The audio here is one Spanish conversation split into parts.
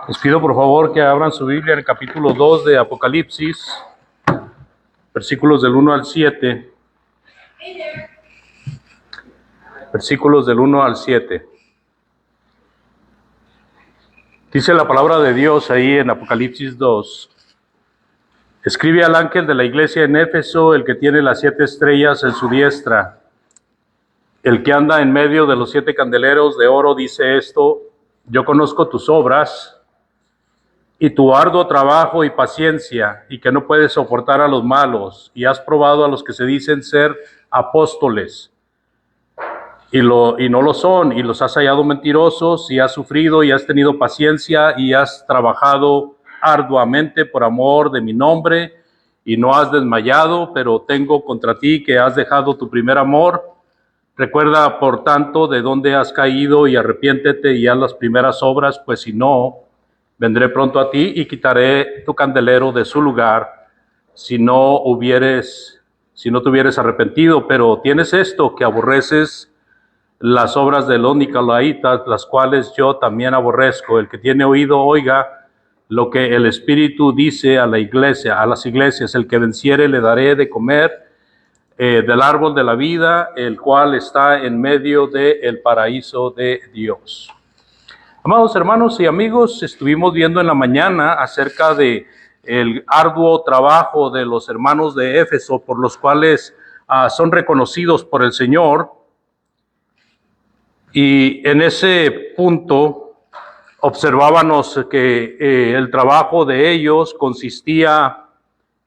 Les pido por favor que abran su Biblia en el capítulo 2 de Apocalipsis, versículos del 1 al 7. Versículos del 1 al 7. Dice la palabra de Dios ahí en Apocalipsis 2. Escribe al ángel de la iglesia en Éfeso, el que tiene las 7 estrellas en su diestra, el que anda en medio de los 7 candeleros de oro, dice esto: yo conozco tus obras y tu arduo trabajo y paciencia, y que no puedes soportar a los malos, y has probado a los que se dicen ser apóstoles, y no lo son, y los has hallado mentirosos, y has sufrido, y has tenido paciencia, y has trabajado arduamente por amor de mi nombre, y no has desmayado, pero tengo contra ti que has dejado tu primer amor. Recuerda, por tanto, de dónde has caído, y arrepiéntete y haz las primeras obras, pues si no, vendré pronto a ti y quitaré tu candelero de su lugar, si no te hubieres arrepentido. Pero tienes esto, que aborreces las obras de los nicolaítas, las cuales yo también aborrezco. El que tiene oído, oiga lo que el Espíritu dice a las iglesias. El que venciere le daré de comer del árbol de la vida, el cual está en medio del paraíso de Dios. Amados hermanos y amigos, estuvimos viendo en la mañana acerca de el arduo trabajo de los hermanos de Éfeso, por los cuales son reconocidos por el Señor. Y en ese punto observábamos que el trabajo de ellos consistía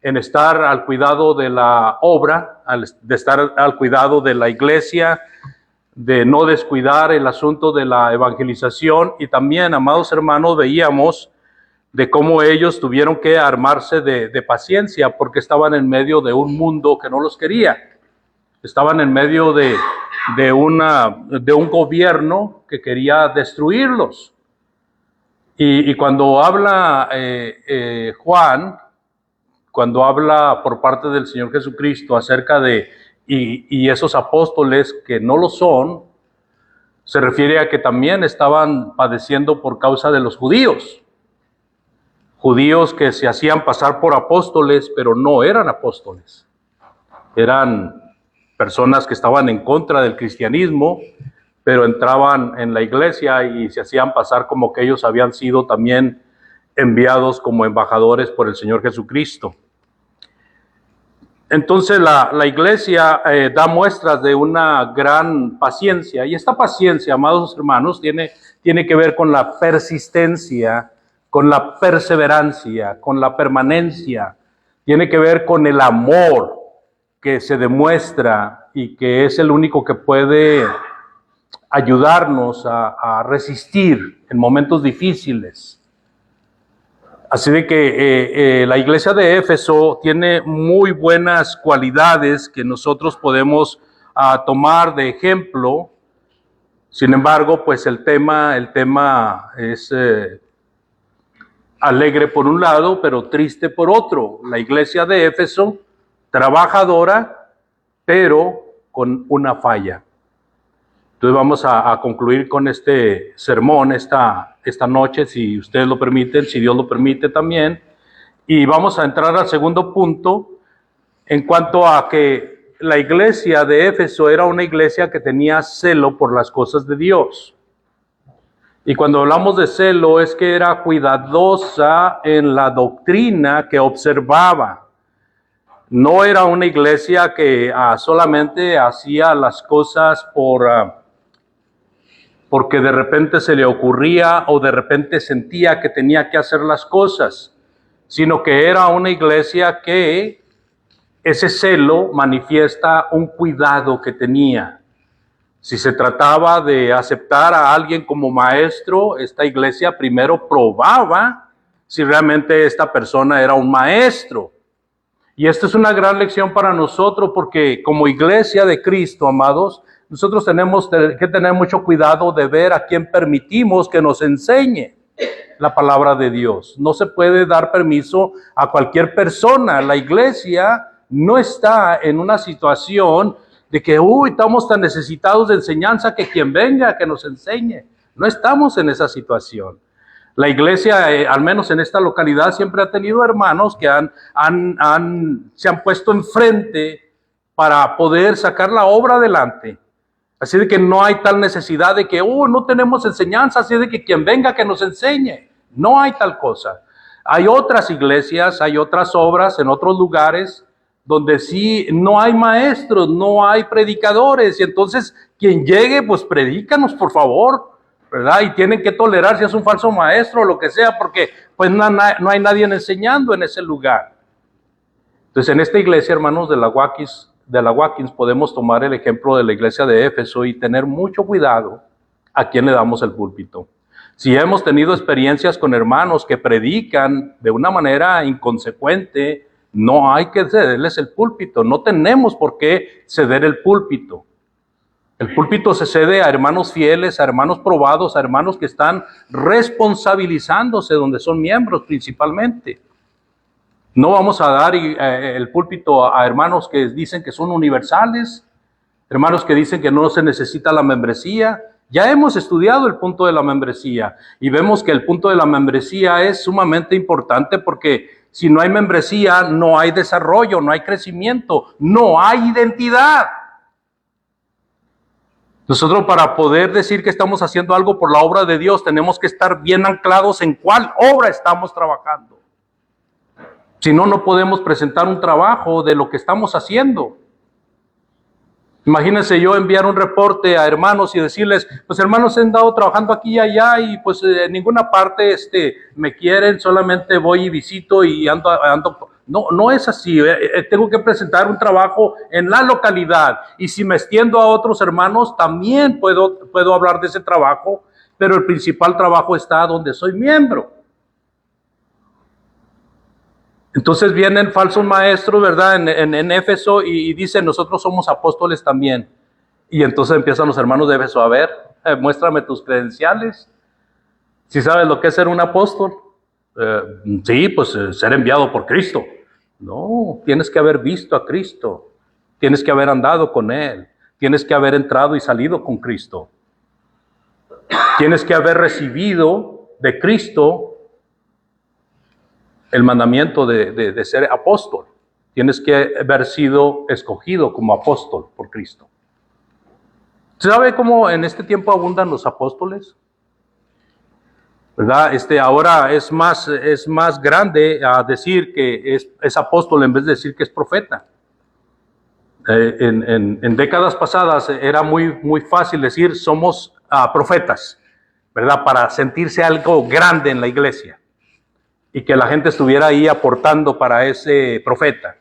en estar al cuidado de la obra, de estar al cuidado de la iglesia, de no descuidar el asunto de la evangelización. Y también, amados hermanos, veíamos de cómo ellos tuvieron que armarse de paciencia, porque estaban en medio de un mundo que no los quería. Estaban en medio de un gobierno que quería destruirlos. Y cuando habla Juan, cuando habla por parte del Señor Jesucristo acerca de y esos apóstoles que no lo son, se refiere a que también estaban padeciendo por causa de los judíos que se hacían pasar por apóstoles, pero no eran apóstoles. Eran personas que estaban en contra del cristianismo, pero entraban en la iglesia y se hacían pasar como que ellos habían sido también enviados como embajadores por el Señor Jesucristo. Entonces la iglesia da muestras de una gran paciencia, y esta paciencia, amados hermanos, tiene que ver con la persistencia, con la perseverancia, con la permanencia, tiene que ver con el amor que se demuestra y que es el único que puede ayudarnos a resistir en momentos difíciles. Así de que la iglesia de Éfeso tiene muy buenas cualidades que nosotros podemos tomar de ejemplo. Sin embargo, pues el tema es alegre por un lado, pero triste por otro. La iglesia de Éfeso, trabajadora, pero con una falla. Entonces vamos a concluir con este sermón esta noche, si ustedes lo permiten, si Dios lo permite también. Y vamos a entrar al segundo punto en cuanto a que la iglesia de Éfeso era una iglesia que tenía celo por las cosas de Dios. Y cuando hablamos de celo es que era cuidadosa en la doctrina que observaba. No era una iglesia que solamente hacía las cosas porque de repente se le ocurría o de repente sentía que tenía que hacer las cosas, sino que era una iglesia que ese celo manifiesta un cuidado que tenía. Si se trataba de aceptar a alguien como maestro, esta iglesia primero probaba si realmente esta persona era un maestro. Y esta es una gran lección para nosotros, porque como iglesia de Cristo, amados, nosotros tenemos que tener mucho cuidado de ver a quién permitimos que nos enseñe la palabra de Dios. No se puede dar permiso a cualquier persona. La iglesia no está en una situación de que, estamos tan necesitados de enseñanza que quien venga, que nos enseñe. No estamos en esa situación. La iglesia, al menos en esta localidad, siempre ha tenido hermanos que se han puesto enfrente para poder sacar la obra adelante. Así de que no hay tal necesidad de que, no tenemos enseñanza, así de que quien venga que nos enseñe. No hay tal cosa. Hay otras iglesias, hay otras obras en otros lugares donde sí no hay maestros, no hay predicadores, y entonces quien llegue, pues predícanos por favor, ¿verdad? Y tienen que tolerar si es un falso maestro o lo que sea, porque pues no hay nadie enseñando en ese lugar. Entonces en esta iglesia, hermanos, de la Watkins, podemos tomar el ejemplo de la iglesia de Éfeso y tener mucho cuidado a quién le damos el púlpito. Si hemos tenido experiencias con hermanos que predican de una manera inconsecuente, no hay que cederles el púlpito, no tenemos por qué ceder el púlpito. El púlpito se cede a hermanos fieles, a hermanos probados, a hermanos que están responsabilizándose donde son miembros principalmente. No vamos a dar el púlpito a hermanos que dicen que son universales, hermanos que dicen que no se necesita la membresía. Ya hemos estudiado el punto de la membresía y vemos que el punto de la membresía es sumamente importante porque si no hay membresía, no hay desarrollo, no hay crecimiento, no hay identidad. Nosotros para poder decir que estamos haciendo algo por la obra de Dios, tenemos que estar bien anclados en cuál obra estamos trabajando. Si no, no podemos presentar un trabajo de lo que estamos haciendo. Imagínense yo enviar un reporte a hermanos y decirles, pues hermanos, he andado trabajando aquí y allá y pues en ninguna parte me quieren, solamente voy y visito y ando. No es así. Tengo que presentar un trabajo en la localidad y si me extiendo a otros hermanos también puedo hablar de ese trabajo, pero el principal trabajo está donde soy miembro. Entonces vienen falsos maestros, ¿verdad? En Éfeso y dicen, nosotros somos apóstoles también. Y entonces empiezan los hermanos de Éfeso, a ver, muéstrame tus credenciales. ¿Sí sabes lo que es ser un apóstol? Sí, pues ser enviado por Cristo. No, tienes que haber visto a Cristo. Tienes que haber andado con Él. Tienes que haber entrado y salido con Cristo. Tienes que haber recibido de Cristo el mandamiento de ser apóstol. Tienes que haber sido escogido como apóstol por Cristo. ¿Sabe cómo en este tiempo abundan los apóstoles? ¿Verdad? Ahora es más grande a decir que es apóstol en vez de decir que es profeta. En décadas pasadas era muy fácil decir somos profetas, ¿verdad? Para sentirse algo grande en la iglesia y que la gente estuviera ahí aportando para ese profeta.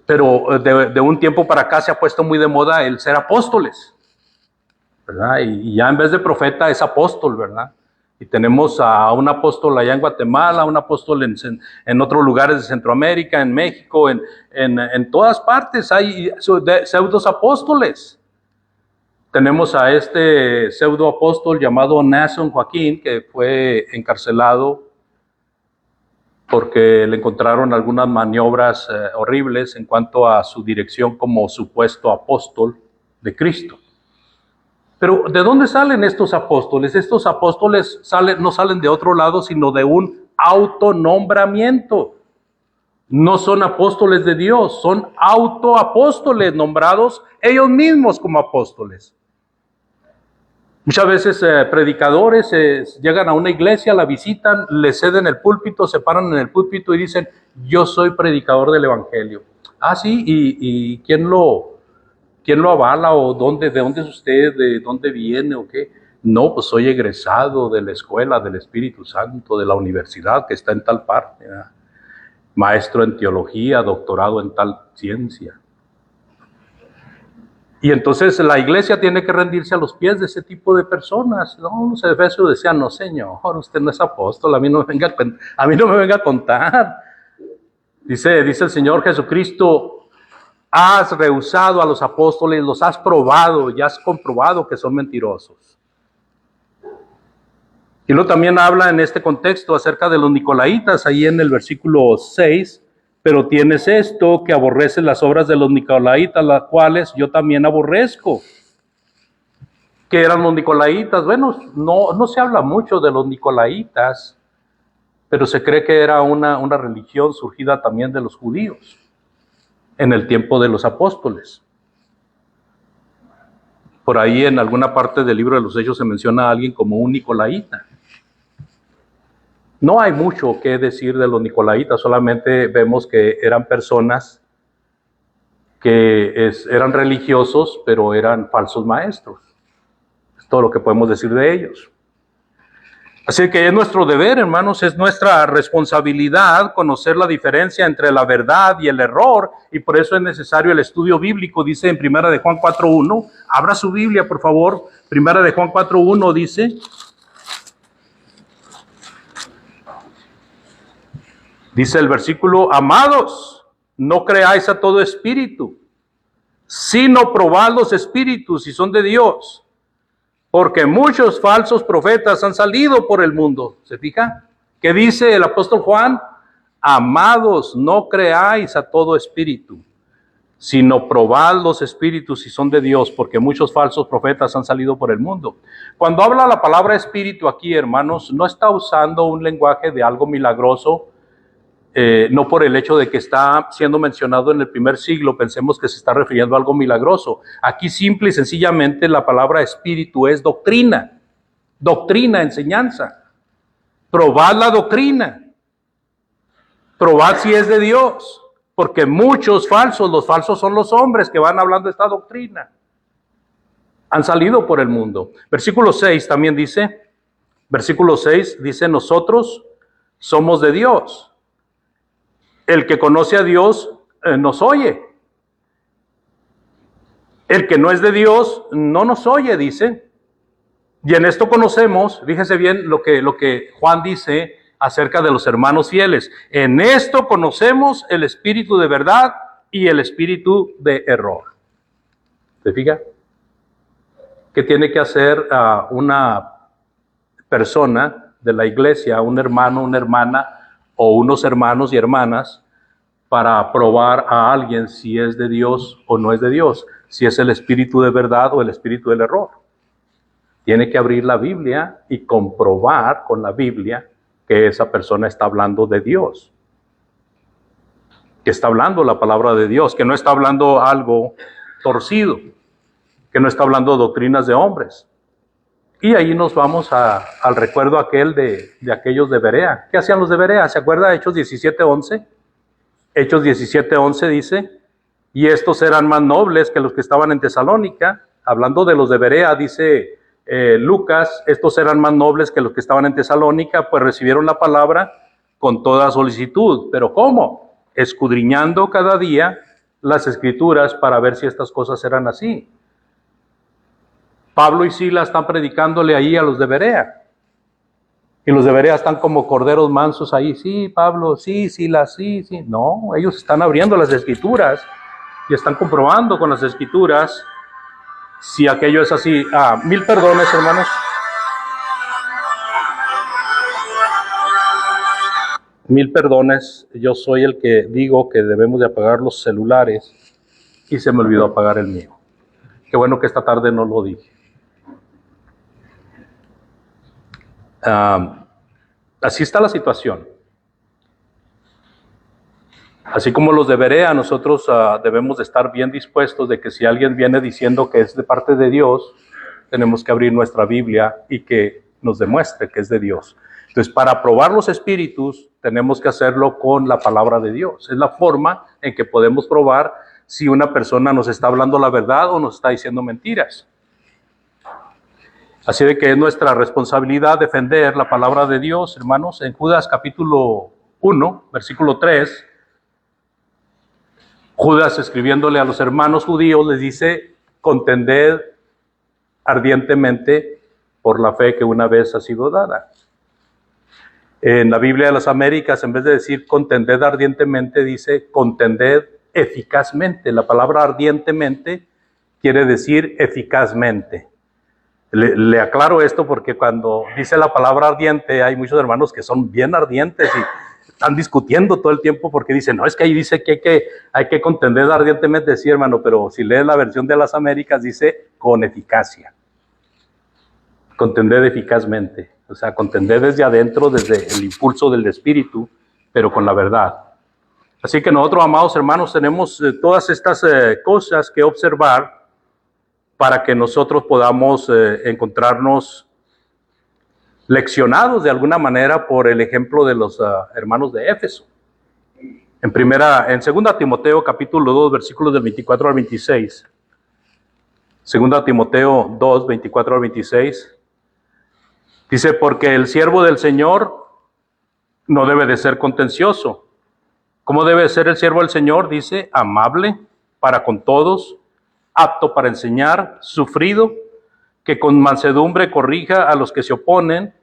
Pero de un tiempo para acá se ha puesto muy de moda el ser apóstoles, ¿verdad? Y ya en vez de profeta es apóstol, ¿verdad? Y tenemos a un apóstol allá en Guatemala, un apóstol en otros lugares de Centroamérica, en México, en todas partes hay pseudos apóstoles. Tenemos a este pseudo apóstol llamado Nason Joaquín, que fue encarcelado porque le encontraron algunas maniobras horribles en cuanto a su dirección como supuesto apóstol de Cristo. Pero ¿de dónde salen estos apóstoles? Estos apóstoles no salen de otro lado, sino de un autonombramiento. No son apóstoles de Dios, son autoapóstoles nombrados ellos mismos como apóstoles. Muchas veces predicadores llegan a una iglesia, la visitan, le ceden el púlpito, se paran en el púlpito y dicen, yo soy predicador del evangelio. Ah, sí, ¿y quién lo avala? ¿O de dónde es usted? ¿De dónde viene? ¿O qué? No, pues soy egresado de la escuela del Espíritu Santo, de la universidad que está en tal parte. ¿Verdad? Maestro en teología, doctorado en tal ciencia. Y entonces la iglesia tiene que rendirse a los pies de ese tipo de personas. No, los efesios decían, no señor, usted no es apóstol, a mí no me venga a contar. Dice el Señor Jesucristo, has rehusado a los apóstoles, los has probado y has comprobado que son mentirosos. Y luego también habla en este contexto acerca de los nicolaitas, ahí en el versículo 6, Pero tienes esto, que aborreces las obras de los nicolaitas, las cuales yo también aborrezco. ¿Qué eran los nicolaitas? Bueno, no se habla mucho de los nicolaitas, pero se cree que era una religión surgida también de los judíos en el tiempo de los apóstoles. Por ahí en alguna parte del libro de los Hechos se menciona a alguien como un nicolaíta. No hay mucho que decir de los nicolaitas, solamente vemos que eran personas que eran religiosos, pero eran falsos maestros. Es todo lo que podemos decir de ellos. Así que es nuestro deber, hermanos, es nuestra responsabilidad conocer la diferencia entre la verdad y el error, y por eso es necesario el estudio bíblico. Dice en 1 de Juan 4:1, abra su Biblia, por favor. 1 de Juan 4:1 dice el versículo: amados, no creáis a todo espíritu, sino probad los espíritus si son de Dios, porque muchos falsos profetas han salido por el mundo. ¿Se fija? ¿Qué dice el apóstol Juan? Amados, no creáis a todo espíritu, sino probad los espíritus si son de Dios, porque muchos falsos profetas han salido por el mundo. Cuando habla la palabra espíritu aquí, hermanos, no está usando un lenguaje de algo milagroso, no por el hecho de que está siendo mencionado en el primer siglo, pensemos que se está refiriendo a algo milagroso. Aquí simple y sencillamente la palabra espíritu es doctrina, enseñanza. Probad la doctrina, probad si es de Dios, porque muchos falsos, los falsos son los hombres que van hablando esta doctrina, han salido por el mundo. Versículo 6 también dice, nosotros somos de Dios. El que conoce a Dios nos oye. El que no es de Dios no nos oye, dice. Y en esto conocemos, fíjese bien lo que Juan dice acerca de los hermanos fieles. En esto conocemos el espíritu de verdad y el espíritu de error. ¿Se fija? ¿Qué tiene que hacer una persona de la iglesia, un hermano, una hermana, o unos hermanos y hermanas, para probar a alguien si es de Dios o no es de Dios, si es el espíritu de verdad o el espíritu del error? Tiene que abrir la Biblia y comprobar con la Biblia que esa persona está hablando de Dios, que está hablando la palabra de Dios, que no está hablando algo torcido, que no está hablando doctrinas de hombres. Y ahí nos vamos al recuerdo aquel de aquellos de Berea. ¿Qué hacían los de Berea? ¿Se acuerda? Hechos 17:11. Hechos 17:11 dice, y estos eran más nobles que los que estaban en Tesalónica. Hablando de los de Berea, dice Lucas, estos eran más nobles que los que estaban en Tesalónica, pues recibieron la palabra con toda solicitud. ¿Pero cómo? Escudriñando cada día las escrituras para ver si estas cosas eran así. Pablo y Silas están predicándole ahí a los de Berea. Y los de Berea están como corderos mansos ahí. Sí, Pablo, sí, Silas, sí. No, ellos están abriendo las escrituras y están comprobando con las escrituras si aquello es así. 1000 perdones, hermanos. 1000 perdones. Yo soy el que digo que debemos de apagar los celulares y se me olvidó apagar el mío. Qué bueno que esta tarde no lo dije. Así está la situación. Así como los de Berea, nosotros debemos de estar bien dispuestos de que si alguien viene diciendo que es de parte de Dios, tenemos que abrir nuestra Biblia y que nos demuestre que es de Dios. Entonces, para probar los espíritus, tenemos que hacerlo con la palabra de Dios. Es la forma en que podemos probar si una persona nos está hablando la verdad o nos está diciendo mentiras. Así de que es nuestra responsabilidad defender la palabra de Dios, hermanos. En Judas capítulo 1, versículo 3, Judas, escribiéndole a los hermanos judíos, les dice: contended ardientemente por la fe que una vez ha sido dada. En la Biblia de las Américas, en vez de decir contended ardientemente, dice contended eficazmente. La palabra ardientemente quiere decir eficazmente. Le aclaro esto porque cuando dice la palabra ardiente, hay muchos hermanos que son bien ardientes y están discutiendo todo el tiempo porque dicen, no, es que ahí dice que hay que contender ardientemente, sí, hermano, pero si lees la versión de las Américas dice con eficacia. Contender eficazmente, o sea, contender desde adentro, desde el impulso del espíritu, pero con la verdad. Así que nosotros, amados hermanos, tenemos todas estas cosas que observar para que nosotros podamos encontrarnos leccionados de alguna manera por el ejemplo de los hermanos de Éfeso. En 2 Timoteo capítulo 2, versículos del 24 al 26. 2 Timoteo 2, 24 al 26. Dice, porque el siervo del Señor no debe de ser contencioso. ¿Cómo debe ser el siervo del Señor? Dice, amable para con todos, apto para enseñar, sufrido, que con mansedumbre corrija a los que se oponen,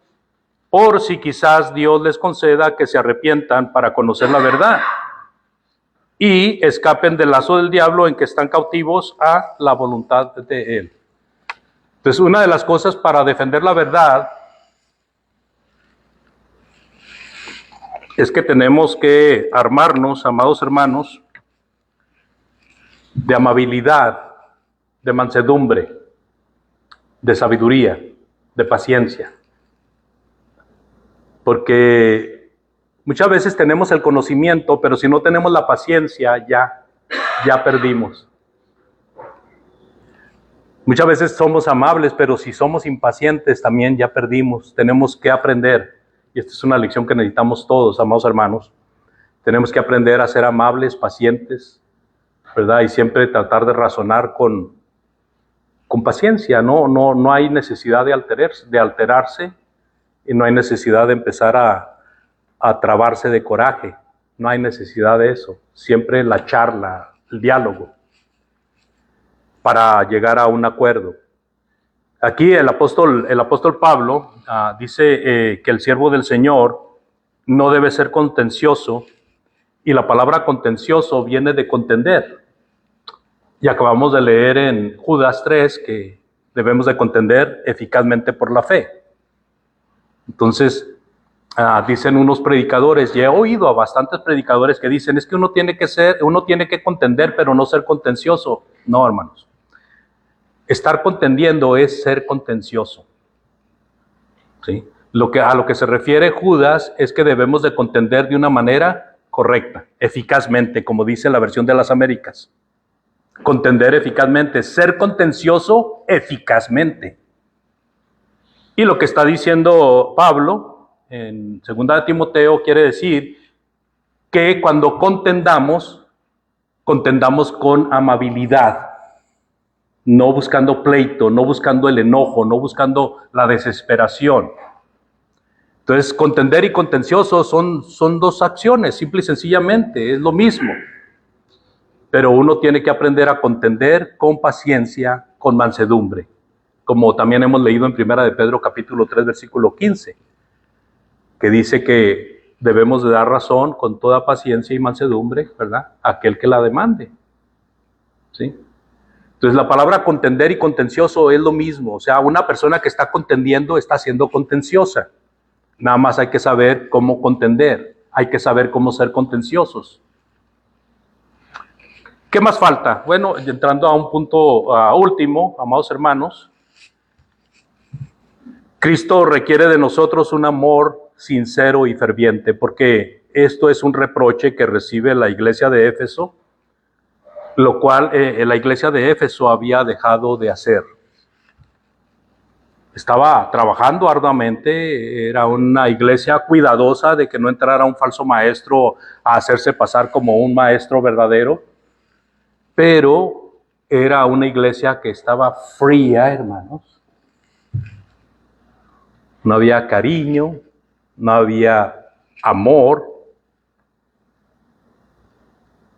por si quizás Dios les conceda que se arrepientan para conocer la verdad y escapen del lazo del diablo en que están cautivos a la voluntad de Él. Entonces, una de las cosas para defender la verdad es que tenemos que armarnos, amados hermanos, de amabilidad, de mansedumbre, de sabiduría, de paciencia. Porque muchas veces tenemos el conocimiento, pero si no tenemos la paciencia, ya perdimos. Muchas veces somos amables, pero si somos impacientes, también ya perdimos. Tenemos que aprender. Y esta es una lección que necesitamos todos, amados hermanos. Tenemos que aprender a ser amables, pacientes, ¿verdad? Y siempre tratar de razonar con paciencia. No hay necesidad de alterarse y no hay necesidad de empezar a trabarse de coraje. No hay necesidad de eso. Siempre la charla, el diálogo, para llegar a un acuerdo. Aquí el apóstol Pablo dice que el siervo del Señor no debe ser contencioso, y la palabra contencioso viene de contender. Y acabamos de leer en Judas 3 que debemos de contender eficazmente por la fe. Entonces, dicen unos predicadores, y he oído a bastantes predicadores que dicen, es que uno tiene que contender, pero no ser contencioso. No, hermanos. Estar contendiendo es ser contencioso. ¿Sí? A lo que se refiere Judas es que debemos de contender de una manera correcta, eficazmente, como dice la versión de las Américas. Contender eficazmente, ser contencioso eficazmente. Y lo que está diciendo Pablo en 2 Timoteo quiere decir que cuando contendamos con amabilidad, no buscando pleito, no buscando el enojo, no buscando la desesperación. Entonces, contender y contencioso son dos acciones, simple y sencillamente, es lo mismo. Pero uno tiene que aprender a contender con paciencia, con mansedumbre, como también hemos leído en 1 de Pedro capítulo 3, versículo 15, que dice que debemos de dar razón con toda paciencia y mansedumbre, ¿verdad?, a aquel que la demande. ¿Sí? Entonces la palabra contender y contencioso es lo mismo, o sea, una persona que está contendiendo está siendo contenciosa. Nada más hay que saber cómo contender, hay que saber cómo ser contenciosos. ¿Qué más falta? Bueno, entrando a un punto último, amados hermanos, Cristo requiere de nosotros un amor sincero y ferviente, porque esto es un reproche que recibe la iglesia de Éfeso, lo cual la iglesia de Éfeso había dejado de hacer. Estaba trabajando arduamente, era una iglesia cuidadosa de que no entrara un falso maestro a hacerse pasar como un maestro verdadero, pero era una iglesia que estaba fría, hermanos. No había cariño, no había amor.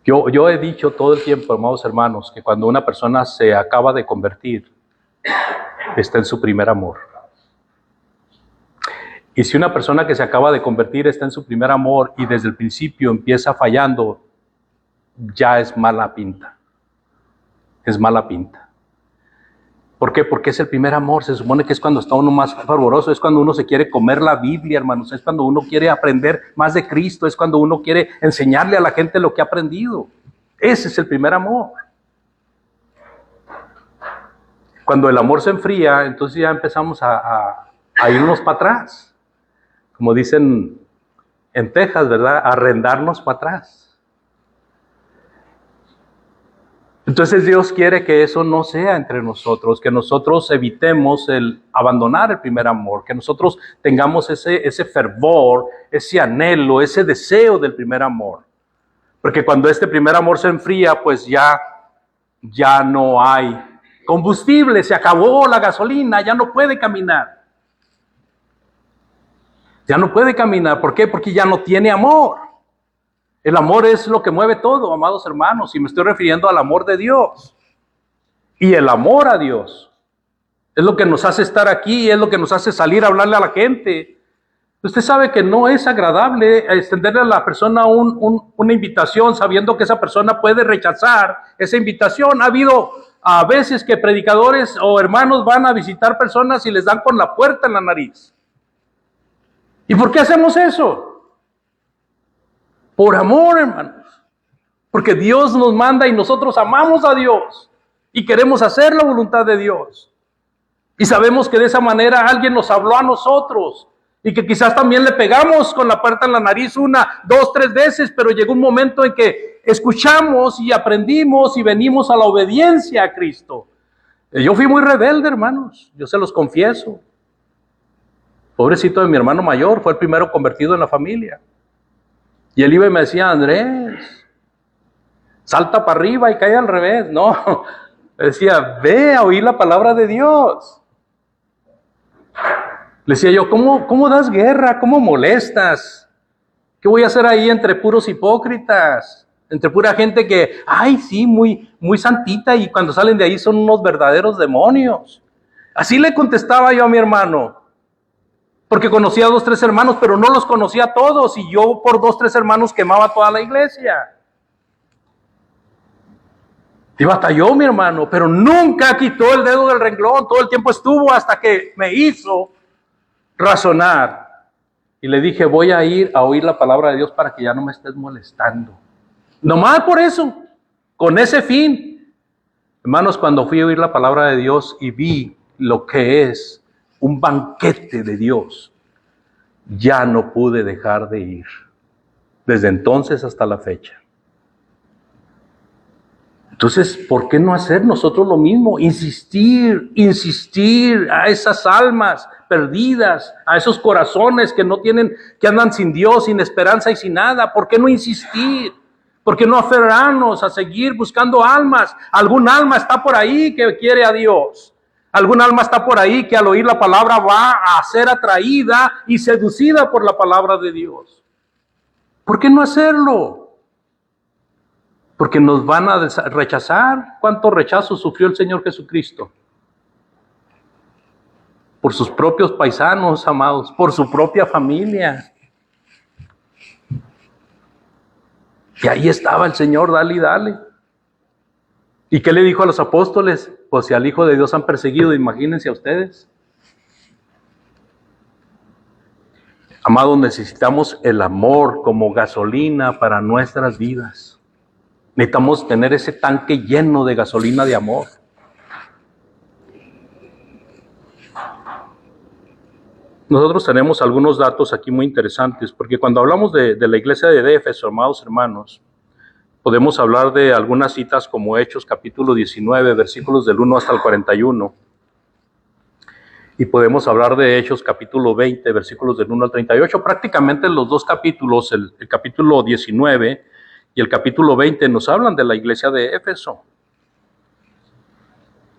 Yo he dicho todo el tiempo, amados hermanos, que cuando una persona se acaba de convertir, está en su primer amor. Y si una persona que se acaba de convertir está en su primer amor y desde el principio empieza fallando, ya es mala pinta. Es mala pinta. ¿Por qué? Porque es el primer amor. Se supone que es cuando está uno más fervoroso, es cuando uno se quiere comer la Biblia, hermanos, es cuando uno quiere aprender más de Cristo, es cuando uno quiere enseñarle a la gente lo que ha aprendido. Ese es el primer amor. Cuando el amor se enfría, entonces ya empezamos a irnos para atrás. Como dicen en Texas, ¿verdad? A arrendarnos para atrás. Entonces Dios quiere que eso no sea entre nosotros, que nosotros evitemos el abandonar el primer amor, que nosotros tengamos ese fervor, ese anhelo, ese deseo del primer amor. Porque cuando este primer amor se enfría, pues ya no hay combustible, se acabó la gasolina, ya no puede caminar. Ya no puede caminar, ¿por qué? Porque ya no tiene amor. El amor es lo que mueve todo, amados hermanos, y me estoy refiriendo al amor de Dios. Y el amor a Dios es lo que nos hace estar aquí, es lo que nos hace salir a hablarle a la gente. Usted sabe que no es agradable extenderle a la persona una invitación sabiendo que esa persona puede rechazar esa invitación. Ha habido a veces que predicadores o hermanos van a visitar personas y les dan con la puerta en la nariz. ¿Y por qué hacemos eso? Por amor, hermanos. Porque Dios nos manda y nosotros amamos a Dios y queremos hacer la voluntad de Dios. Y sabemos que de esa manera alguien nos habló a nosotros y que quizás también le pegamos con la puerta en la nariz 1, 2, 3 veces, pero llegó un momento en que escuchamos y aprendimos y venimos a la obediencia a Cristo. Yo fui muy rebelde, hermanos, yo se los confieso. Pobrecito de mi hermano mayor, fue el primero convertido en la familia. Y él iba y me decía, Andrés, salta para arriba y cae al revés. No, me decía, ve a oír la palabra de Dios. Le decía yo, ¿cómo das guerra? ¿Cómo molestas? ¿Qué voy a hacer ahí entre puros hipócritas? Entre pura gente que, ay, sí, muy santita, y cuando salen de ahí son unos verdaderos demonios. Así le contestaba yo a mi hermano. Porque conocía a 2, 3 hermanos, pero no los conocía a todos, y yo por 2, 3 hermanos quemaba toda la iglesia. Y batalló mi hermano, pero nunca quitó el dedo del renglón, todo el tiempo estuvo hasta que me hizo razonar. Y le dije, voy a ir a oír la palabra de Dios para que ya no me estés molestando. Nomás por eso, con ese fin. Hermanos, cuando fui a oír la palabra de Dios y vi lo que es un banquete de Dios, ya no pude dejar de ir. Desde entonces hasta la fecha. Entonces, ¿por qué no hacer nosotros lo mismo? Insistir a esas almas perdidas, a esos corazones que no tienen, que andan sin Dios, sin esperanza y sin nada. ¿Por qué no insistir? ¿Por qué no aferrarnos a seguir buscando almas? Algún alma está por ahí que quiere a Dios. Algún alma está por ahí que al oír la palabra va a ser atraída y seducida por la palabra de Dios. ¿Por qué no hacerlo? Porque nos van a rechazar. ¿Cuánto rechazo sufrió el Señor Jesucristo? Por sus propios paisanos, amados, por su propia familia. Y ahí estaba el Señor, dale y dale. ¿Y qué le dijo a los apóstoles? Pues si al Hijo de Dios han perseguido, imagínense a ustedes. Amados, necesitamos el amor como gasolina para nuestras vidas. Necesitamos tener ese tanque lleno de gasolina de amor. Nosotros tenemos algunos datos aquí muy interesantes, porque cuando hablamos de la iglesia de Éfeso, amados hermanos, podemos hablar de algunas citas como Hechos capítulo 19, versículos del 1 hasta el 41. Y podemos hablar de Hechos capítulo 20, versículos del 1 al 38. Prácticamente los dos capítulos, el capítulo 19 y el capítulo 20, nos hablan de la iglesia de Éfeso.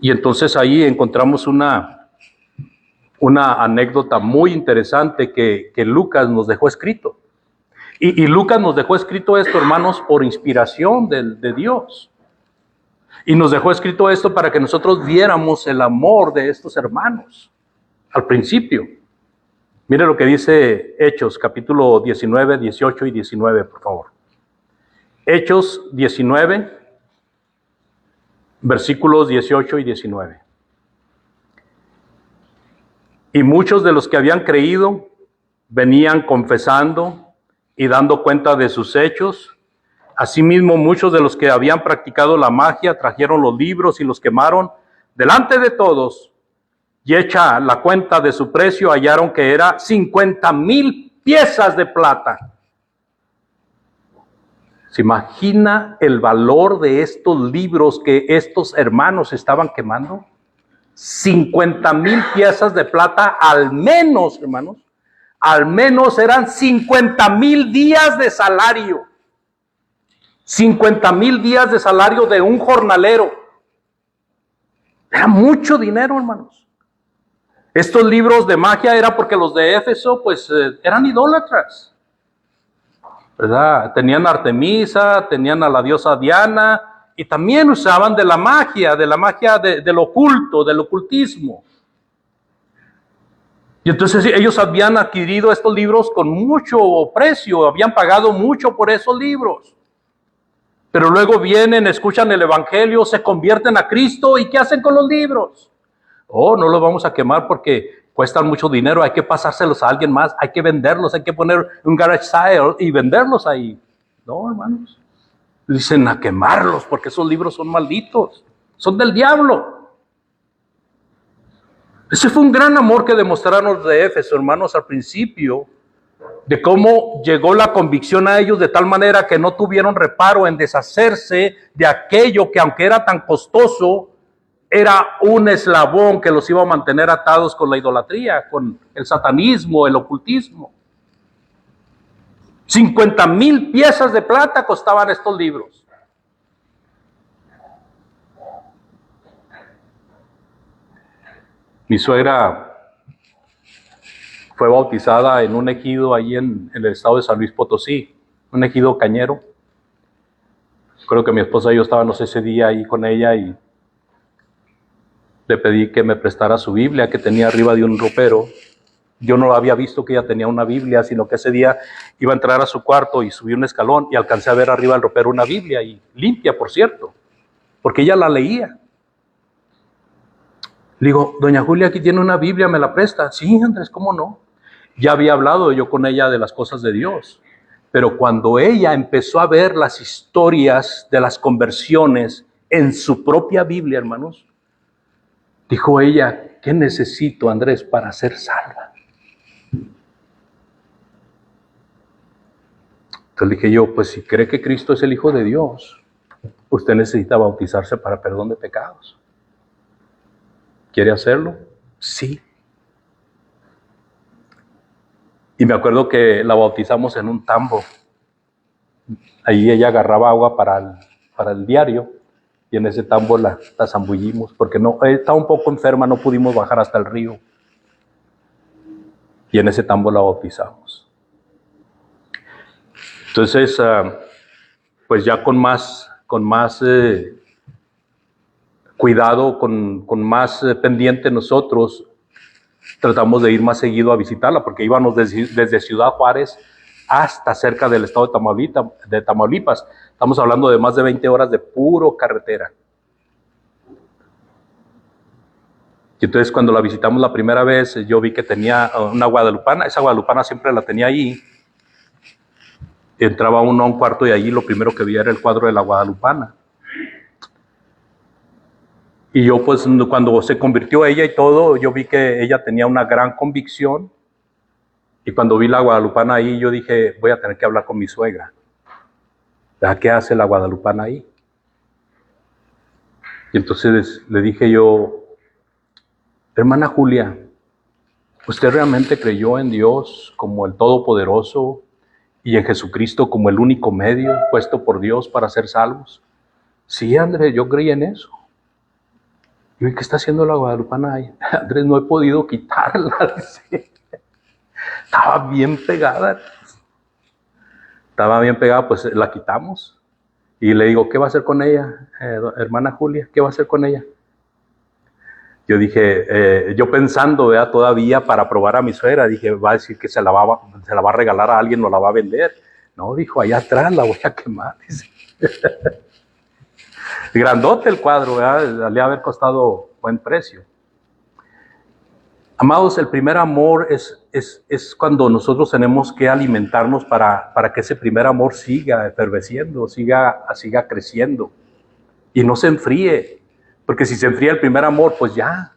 Y entonces ahí encontramos una anécdota muy interesante que Lucas nos dejó escrito. Y Lucas nos dejó escrito esto, hermanos, por inspiración de Dios. Y nos dejó escrito esto para que nosotros viéramos el amor de estos hermanos al principio. Mire lo que dice Hechos, capítulo 19, 18 y 19, por favor. Hechos 19, versículos 18 y 19. Y muchos de los que habían creído venían confesando y dando cuenta de sus hechos. Asimismo, muchos de los que habían practicado la magia trajeron los libros y los quemaron delante de todos. Y hecha la cuenta de su precio, hallaron que era 50,000 piezas de plata. ¿Se imagina el valor de estos libros que estos hermanos estaban quemando? 50,000 piezas de plata al menos, hermanos. Al menos eran 50,000 días de salario. 50,000 días de salario de un jornalero. Era mucho dinero, hermanos. Estos libros de magia era porque los de Éfeso, pues, eran idólatras, ¿verdad? Tenían a Artemisa, tenían a la diosa Diana, y también usaban de la magia del oculto, del ocultismo. Y entonces ellos habían adquirido estos libros con mucho precio, habían pagado mucho por esos libros. Pero luego vienen, escuchan el evangelio, se convierten a Cristo, ¿y qué hacen con los libros? Oh, no los vamos a quemar porque cuestan mucho dinero, hay que pasárselos a alguien más, hay que venderlos, hay que poner un garage sale y venderlos ahí. No, hermanos. Dicen a quemarlos porque esos libros son malditos, son del diablo. Ese fue un gran amor que demostraron los de Éfeso, hermanos, al principio, de cómo llegó la convicción a ellos de tal manera que no tuvieron reparo en deshacerse de aquello que, aunque era tan costoso, era un eslabón que los iba a mantener atados con la idolatría, con el satanismo, el ocultismo. 50,000 piezas de plata costaban estos libros. Mi suegra fue bautizada en un ejido ahí en el estado de San Luis Potosí, un ejido cañero. Creo que mi esposa y yo estábamos ese día ahí con ella y le pedí que me prestara su Biblia que tenía arriba de un ropero. Yo no había visto que ella tenía una Biblia, sino que ese día iba a entrar a su cuarto y subí un escalón y alcancé a ver arriba del ropero una Biblia, y limpia, por cierto, porque ella la leía. Le digo, doña Julia, aquí tiene una Biblia, ¿me la presta? Sí, Andrés, ¿cómo no? Ya había hablado yo con ella de las cosas de Dios, pero cuando ella empezó a ver las historias de las conversiones en su propia Biblia, hermanos, dijo ella, ¿qué necesito, Andrés, para ser salva? Entonces dije yo, pues si cree que Cristo es el Hijo de Dios, usted necesita bautizarse para perdón de pecados. ¿Quiere hacerlo? Sí. Y me acuerdo que la bautizamos en un tambo. Ahí ella agarraba agua para el diario, y en ese tambo la zambullimos, porque no, estaba un poco enferma, no pudimos bajar hasta el río. Y en ese tambo la bautizamos. Entonces, pues ya con más cuidado, con más pendiente nosotros, tratamos de ir más seguido a visitarla, porque íbamos desde Ciudad Juárez hasta cerca del estado de Tamaulipas. Estamos hablando de más de 20 horas de puro carretera. Y entonces cuando la visitamos la primera vez, yo vi que tenía una guadalupana. Esa guadalupana siempre la tenía ahí. Entraba uno a un cuarto y allí lo primero que vi era el cuadro de la guadalupana. Y yo, pues, cuando se convirtió ella y todo, yo vi que ella tenía una gran convicción. Y cuando vi la guadalupana ahí, yo dije, voy a tener que hablar con mi suegra. ¿Qué hace la guadalupana ahí? Y entonces le dije yo, hermana Julia, ¿usted realmente creyó en Dios como el Todopoderoso y en Jesucristo como el único medio puesto por Dios para ser salvos? Sí, Andrés, yo creí en eso. ¿Y qué está haciendo la guadalupana ahí? Andrés, no he podido quitarla. Dice. Estaba bien pegada. Pues la quitamos. Y le digo, ¿qué va a hacer con ella, hermana Julia? ¿Qué va a hacer con ella? Yo dije, yo pensando todavía para probar a mi suegra, dije, va a decir que se la va a regalar a alguien o la va a vender. No, dijo, allá atrás la voy a quemar. Dice. Grandote el cuadro, le ha haber costado buen precio. Amados, el primer amor es cuando nosotros tenemos que alimentarnos para que ese primer amor siga efervesciendo, siga creciendo y no se enfríe. Porque si se enfría el primer amor, pues ya.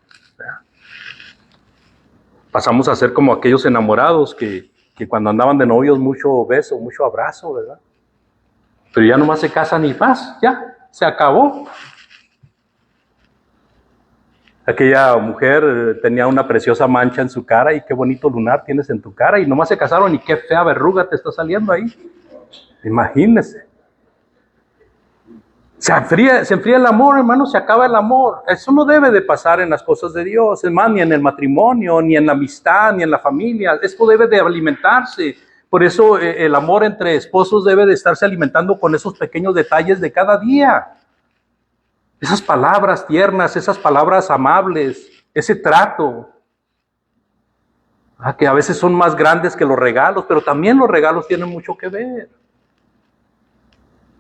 Pasamos a ser como aquellos enamorados que cuando andaban de novios, mucho beso, mucho abrazo, ¿verdad? Pero ya nomás se casan y más, ya, se acabó. Aquella mujer tenía una preciosa mancha en su cara y qué bonito lunar tienes en tu cara y nomás se casaron y qué fea verruga te está saliendo ahí. Imagínense. Se enfría el amor, hermano, se acaba el amor. Eso no debe de pasar en las cosas de Dios, es más, ni en el matrimonio, ni en la amistad, ni en la familia. Esto debe de alimentarse. Por eso el amor entre esposos debe de estarse alimentando con esos pequeños detalles de cada día. Esas palabras tiernas, esas palabras amables, ese trato. Que a veces son más grandes que los regalos, pero también los regalos tienen mucho que ver.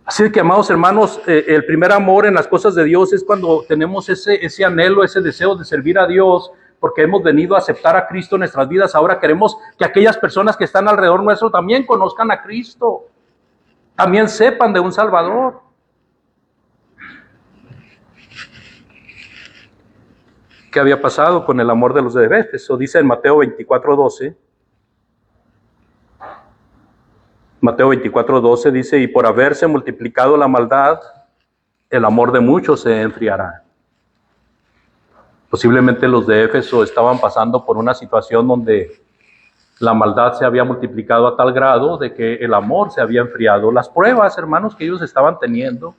Así que, amados hermanos, el primer amor en las cosas de Dios es cuando tenemos ese anhelo, ese deseo de servir a Dios, porque hemos venido a aceptar a Cristo en nuestras vidas. Ahora queremos que aquellas personas que están alrededor nuestro también conozcan a Cristo, también sepan de un Salvador. ¿Qué había pasado con el amor de los de Éfeso? Dice en Mateo 24:12. Mateo 24:12 dice, y por haberse multiplicado la maldad, el amor de muchos se enfriará. Posiblemente los de Éfeso estaban pasando por una situación donde la maldad se había multiplicado a tal grado de que el amor se había enfriado. Las pruebas, hermanos, que ellos estaban teniendo,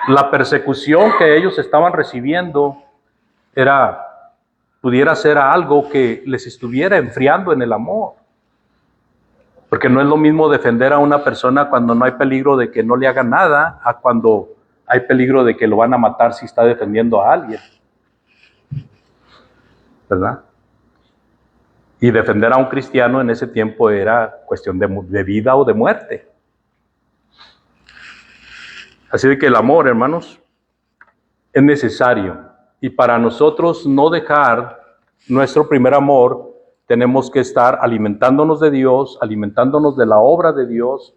la persecución que ellos estaban recibiendo, pudiera ser algo que les estuviera enfriando en el amor. Porque no es lo mismo defender a una persona cuando no hay peligro de que no le hagan nada, a cuando hay peligro de que lo van a matar si está defendiendo a alguien. ¿Verdad? Y defender a un cristiano en ese tiempo era cuestión de vida o de muerte. Así de que el amor, hermanos, es necesario. Y para nosotros no dejar nuestro primer amor, tenemos que estar alimentándonos de Dios, alimentándonos de la obra de Dios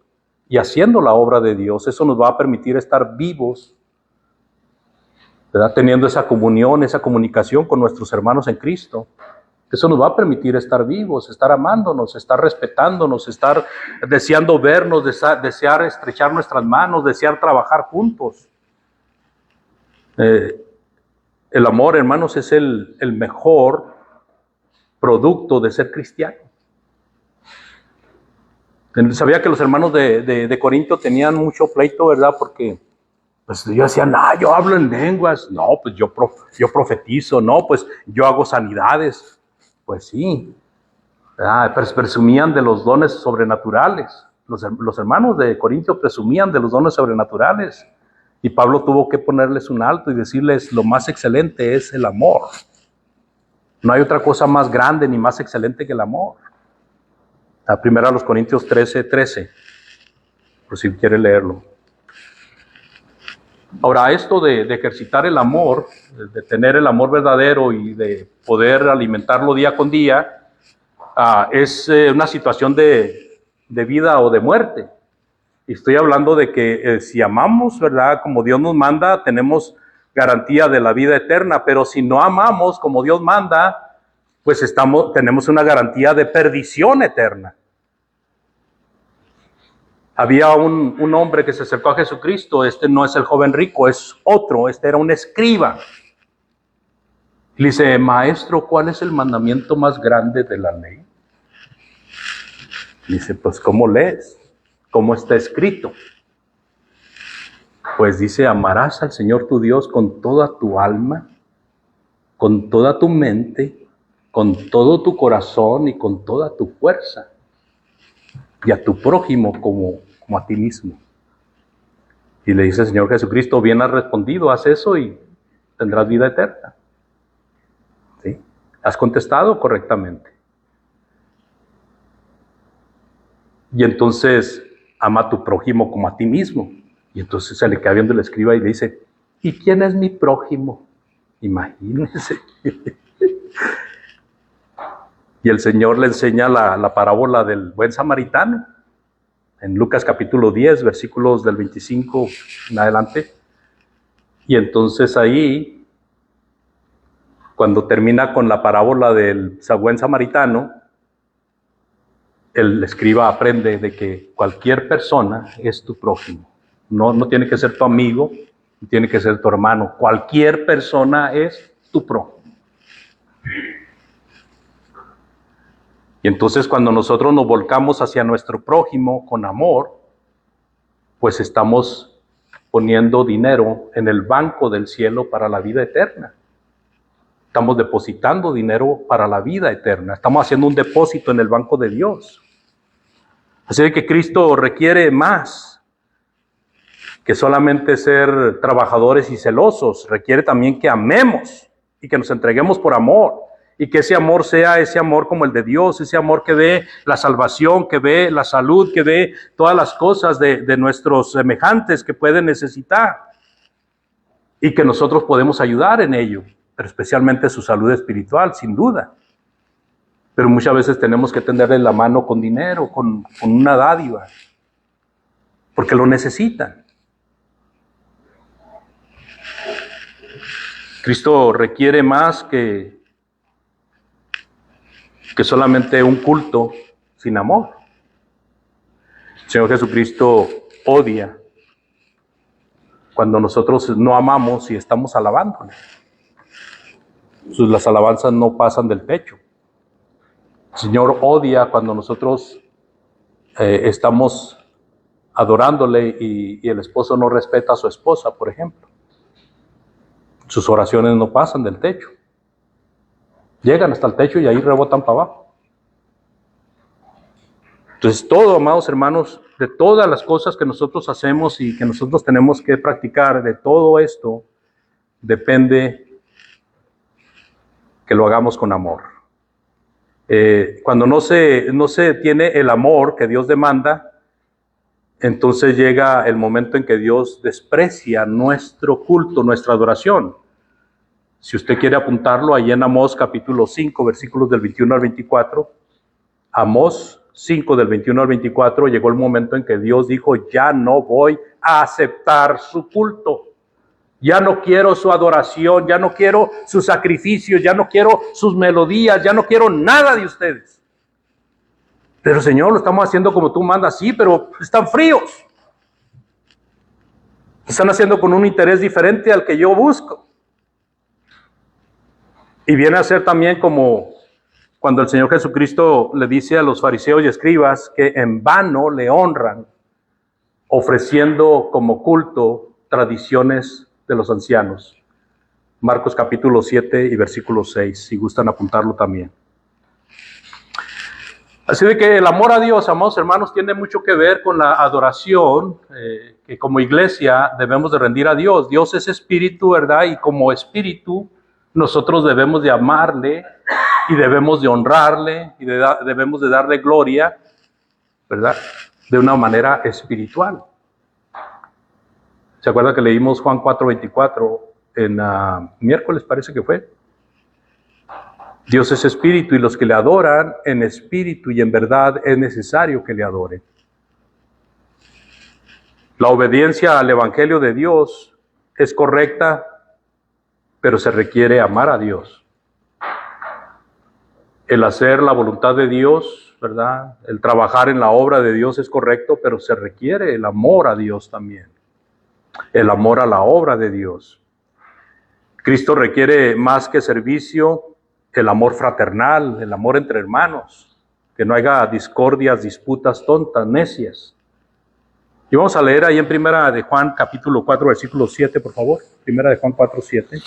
y haciendo la obra de Dios. Eso nos va a permitir estar vivos, ¿verdad? Teniendo esa comunión, esa comunicación con nuestros hermanos en Cristo. Eso nos va a permitir estar vivos, estar amándonos, estar respetándonos, estar deseando vernos, desear estrechar nuestras manos, desear trabajar juntos. El amor, hermanos, es el mejor producto de ser cristiano. Sabía que los hermanos de Corinto tenían mucho pleito, ¿verdad? Porque pues ellos decían, yo hablo en lenguas, no, pues yo profetizo, no, pues yo hago sanidades. Pues sí, presumían de los dones sobrenaturales. Los hermanos de Corinto presumían de los dones sobrenaturales. Y Pablo tuvo que ponerles un alto y decirles, lo más excelente es el amor. No hay otra cosa más grande ni más excelente que el amor. La primera a los Corintios 13:13, por si quiere leerlo. Ahora, esto de ejercitar el amor, de tener el amor verdadero y de poder alimentarlo día con día, es una situación de vida o de muerte. Y estoy hablando de que si amamos, ¿verdad? Como Dios nos manda, tenemos garantía de la vida eterna, pero si no amamos como Dios manda, pues tenemos una garantía de perdición eterna. Había un hombre que se acercó a Jesucristo. Este no es el joven rico, es otro. Este era un escriba. Le dice, maestro, ¿cuál es el mandamiento más grande de la ley? Dice, pues, ¿cómo lees? ¿Cómo está escrito? Pues dice, amarás al Señor tu Dios con toda tu alma, con toda tu mente, con todo tu corazón y con toda tu fuerza. Y a tu prójimo como a ti mismo. Y le dice el Señor Jesucristo, bien has respondido, haz eso y tendrás vida eterna. ¿Sí? Has contestado correctamente. Y entonces, ama a tu prójimo como a ti mismo. Y entonces se le queda viendo el escriba y le dice, ¿y quién es mi prójimo? Imagínense. Y el Señor le enseña la parábola del buen samaritano. En Lucas capítulo 10, versículos del 25 en adelante. Y entonces ahí, cuando termina con la parábola del buen samaritano, el escriba aprende de que cualquier persona es tu prójimo. No tiene que ser tu amigo, no tiene que ser tu hermano. Cualquier persona es tu prójimo. Y entonces cuando nosotros nos volcamos hacia nuestro prójimo con amor, pues estamos poniendo dinero en el banco del cielo para la vida eterna. Estamos depositando dinero para la vida eterna. Estamos haciendo un depósito en el banco de Dios. Así de que Cristo requiere más que solamente ser trabajadores y celosos. Requiere también que amemos y que nos entreguemos por amor. Y que ese amor sea ese amor como el de Dios, ese amor que ve la salvación, que ve la salud, que ve todas las cosas de nuestros semejantes que pueden necesitar. Y que nosotros podemos ayudar en ello, pero especialmente su salud espiritual, sin duda. Pero muchas veces tenemos que tenderle la mano con dinero, con una dádiva, porque lo necesitan. Cristo requiere más que solamente un culto sin amor. El Señor Jesucristo odia cuando nosotros no amamos y estamos alabándole. Las alabanzas no pasan del pecho. El Señor odia cuando nosotros estamos adorándole y el esposo no respeta a su esposa, por ejemplo. Sus oraciones no pasan del techo. Llegan hasta el techo y ahí rebotan para abajo. Entonces todo, amados hermanos, de todas las cosas que nosotros hacemos y que nosotros tenemos que practicar, de todo esto, depende que lo hagamos con amor. Cuando no se tiene el amor que Dios demanda, entonces llega el momento en que Dios desprecia nuestro culto, nuestra adoración. Si usted quiere apuntarlo, ahí en Amós capítulo 5, versículos del 21 al 24, Amós 5 del 21 al 24, llegó el momento en que Dios dijo, ya no voy a aceptar su culto. Ya no quiero su adoración, ya no quiero sus sacrificios, ya no quiero sus melodías, ya no quiero nada de ustedes. Pero Señor, lo estamos haciendo como tú mandas, sí, pero están fríos. Están haciendo con un interés diferente al que yo busco. Y viene a ser también como cuando el Señor Jesucristo le dice a los fariseos y escribas que en vano le honran, ofreciendo como culto tradiciones de los ancianos. Marcos capítulo 7 y versículo 6, si gustan apuntarlo también. Así de que el amor a Dios, amados hermanos, tiene mucho que ver con la adoración que como iglesia debemos de rendir a Dios. Dios es espíritu, ¿verdad? Y como espíritu nosotros debemos de amarle y debemos de honrarle y debemos de darle gloria, ¿verdad? De una manera espiritual. ¿Se acuerda que leímos Juan 4:24 en miércoles, parece que fue? Dios es espíritu y los que le adoran en espíritu y en verdad es necesario que le adoren. La obediencia al evangelio de Dios es correcta, pero se requiere amar a Dios. El hacer la voluntad de Dios, ¿verdad? El trabajar en la obra de Dios es correcto, pero se requiere el amor a Dios también. El amor a la obra de Dios. Cristo requiere más que servicio, el amor fraternal, el amor entre hermanos, que no haya discordias, disputas tontas, necias. Y vamos a leer ahí en Primera de Juan, capítulo 4, versículo 7, por favor. Primera de Juan 4, 7.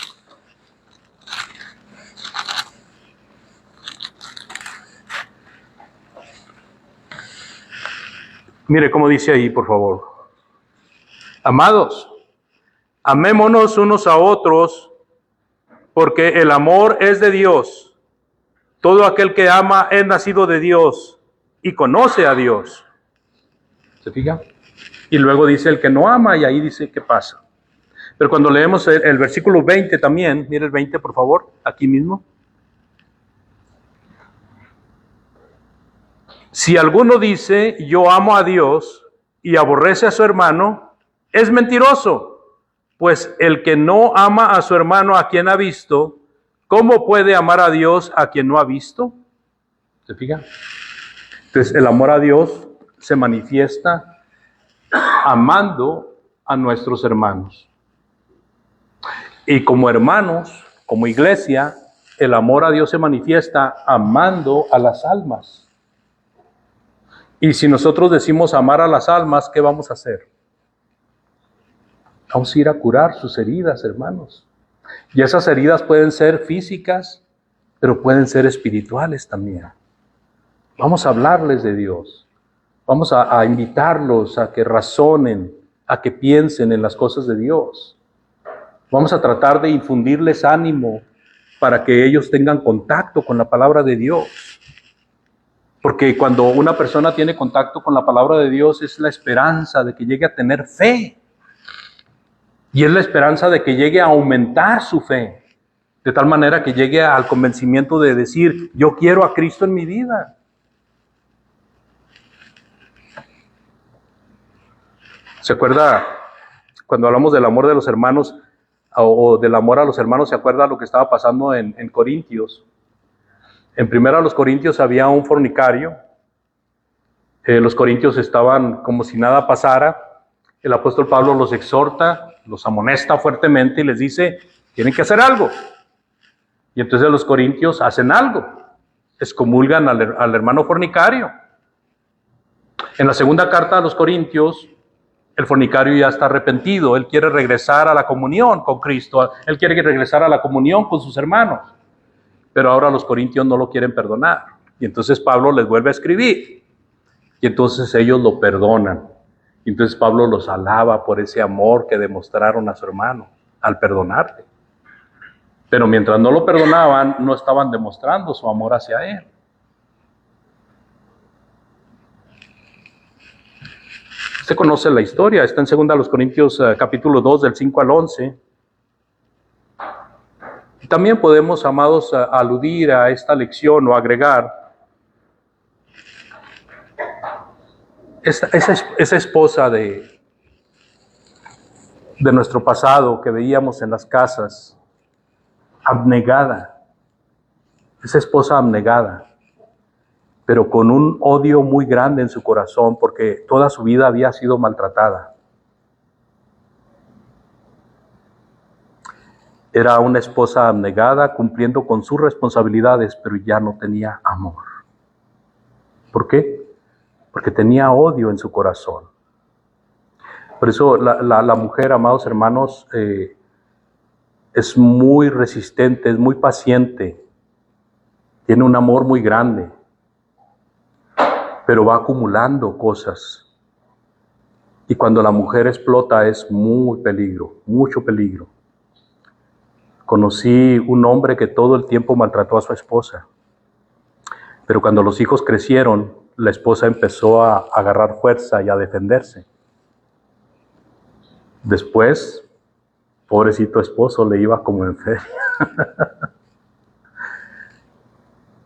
Mire cómo dice ahí, por favor. Amados, amémonos unos a otros, porque el amor es de Dios. Todo aquel que ama es nacido de Dios y conoce a Dios. ¿Se fija? Y luego dice el que no ama, y ahí dice qué pasa. Pero cuando leemos el versículo 20 también, mire el 20 por favor, aquí mismo. Si alguno dice, yo amo a Dios y aborrece a su hermano, es mentiroso, pues el que no ama a su hermano a quien ha visto, ¿cómo puede amar a Dios a quien no ha visto? ¿Se fija? Entonces el amor a Dios se manifiesta amando a nuestros hermanos. Y como hermanos, como iglesia, el amor a Dios se manifiesta amando a las almas. Y si nosotros decimos amar a las almas, ¿qué vamos a hacer? Vamos a ir a curar sus heridas, hermanos. Y esas heridas pueden ser físicas, pero pueden ser espirituales también. Vamos a hablarles de Dios. Vamos a invitarlos a que razonen, a que piensen en las cosas de Dios. Vamos a tratar de infundirles ánimo para que ellos tengan contacto con la palabra de Dios. Porque cuando una persona tiene contacto con la palabra de Dios es la esperanza de que llegue a tener fe. Y es la esperanza de que llegue a aumentar su fe. De tal manera que llegue al convencimiento de decir, yo quiero a Cristo en mi vida. ¿Se acuerda cuando hablamos del amor de los hermanos o del amor a los hermanos? ¿Se acuerda lo que estaba pasando en Corintios? En primera los Corintios había un fornicario. Los corintios estaban como si nada pasara. El apóstol Pablo los exhorta, los amonesta fuertemente y les dice, tienen que hacer algo. Y entonces los corintios hacen algo. Excomulgan al hermano fornicario. En la segunda carta a los corintios, el fornicario ya está arrepentido. Él quiere regresar a la comunión con Cristo. Él quiere regresar a la comunión con sus hermanos. Pero ahora los corintios no lo quieren perdonar. Y entonces Pablo les vuelve a escribir. Y entonces ellos lo perdonan. Y entonces Pablo los alaba por ese amor que demostraron a su hermano al perdonarle. Pero mientras no lo perdonaban, no estaban demostrando su amor hacia él. Usted conoce la historia, está en 2 Corintios capítulo 2 del 5 al 11. También podemos, amados, aludir a esta lección o agregar esa esposa de nuestro pasado que veíamos en las casas, abnegada, esa esposa abnegada, pero con un odio muy grande en su corazón porque toda su vida había sido maltratada. Era una esposa abnegada, cumpliendo con sus responsabilidades, pero ya no tenía amor. ¿Por qué? Porque tenía odio en su corazón. Por eso la mujer, amados hermanos, es muy resistente, es muy paciente, tiene un amor muy grande, pero va acumulando cosas. Y cuando la mujer explota es muy peligro, mucho peligro. Conocí un hombre que todo el tiempo maltrató a su esposa. Pero cuando los hijos crecieron, la esposa empezó a agarrar fuerza y a defenderse. Después, pobrecito esposo, le iba como en feria.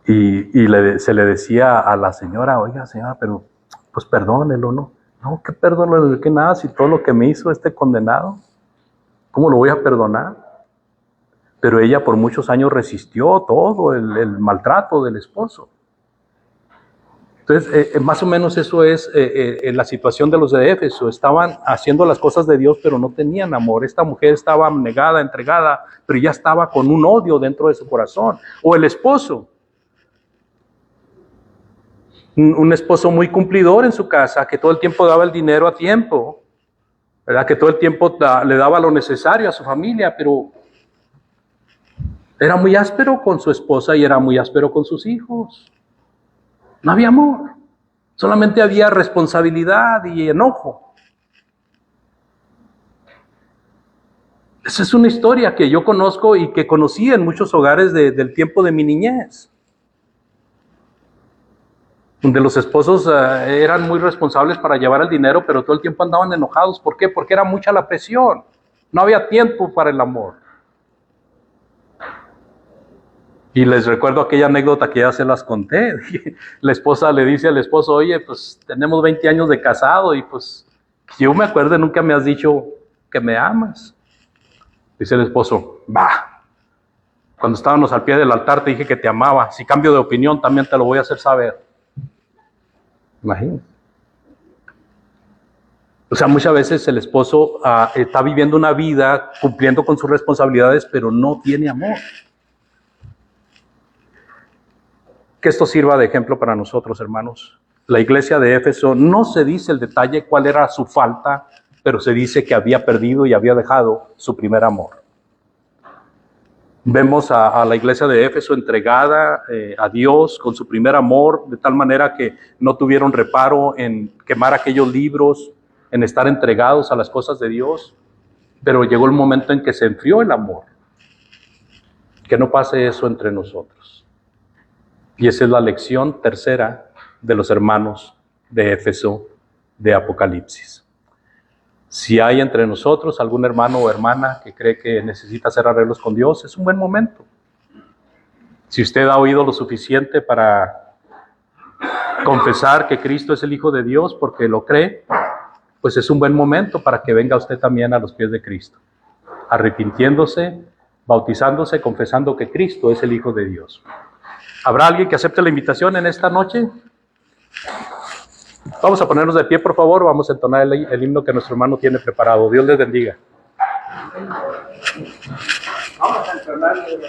y se le decía a la señora, oiga señora, pero pues perdónelo, ¿no? No, ¿qué perdónelo? ¿Qué nada? Si todo lo que me hizo este condenado, ¿cómo lo voy a perdonar? Pero ella por muchos años resistió todo el maltrato del esposo. Entonces, más o menos eso es la situación de los de Éfeso. Estaban haciendo las cosas de Dios, pero no tenían amor. Esta mujer estaba abnegada, entregada, pero ya estaba con un odio dentro de su corazón. O el esposo. Un esposo muy cumplidor en su casa, que todo el tiempo daba el dinero a tiempo, ¿verdad? Que todo el tiempo le daba lo necesario a su familia, pero era muy áspero con su esposa y era muy áspero con sus hijos. No había amor, solamente había responsabilidad y enojo. Esa es una historia que yo conozco y que conocí en muchos hogares del tiempo de mi niñez, donde los esposos eran muy responsables para llevar el dinero, pero todo el tiempo andaban enojados. ¿Por qué? Porque era mucha la presión, no había tiempo para el amor. Y les recuerdo aquella anécdota que ya se las conté. La esposa le dice al esposo, oye, pues tenemos 20 años de casado y pues que yo me acuerdo, nunca me has dicho que me amas. Dice el esposo, va, cuando estábamos al pie del altar te dije que te amaba. Si cambio de opinión también te lo voy a hacer saber. Imagínate. O sea, muchas veces el esposo está viviendo una vida cumpliendo con sus responsabilidades, pero no tiene amor. Que esto sirva de ejemplo para nosotros, hermanos. La iglesia de Éfeso, no se dice el detalle cuál era su falta, pero se dice que había perdido y había dejado su primer amor. Vemos a la iglesia de Éfeso entregada a Dios con su primer amor, de tal manera que no tuvieron reparo en quemar aquellos libros, en estar entregados a las cosas de Dios, pero llegó el momento en que se enfrió el amor. Que no pase eso entre nosotros. Y esa es la lección tercera de los hermanos de Éfeso de Apocalipsis. Si hay entre nosotros algún hermano o hermana que cree que necesita hacer arreglos con Dios, es un buen momento. Si usted ha oído lo suficiente para confesar que Cristo es el Hijo de Dios porque lo cree, pues es un buen momento para que venga usted también a los pies de Cristo, arrepintiéndose, bautizándose, confesando que Cristo es el Hijo de Dios. ¿Habrá alguien que acepte la invitación en esta noche? Vamos a ponernos de pie, por favor. Vamos a entonar el himno que nuestro hermano tiene preparado. Dios les bendiga. Vamos a entonar el himno.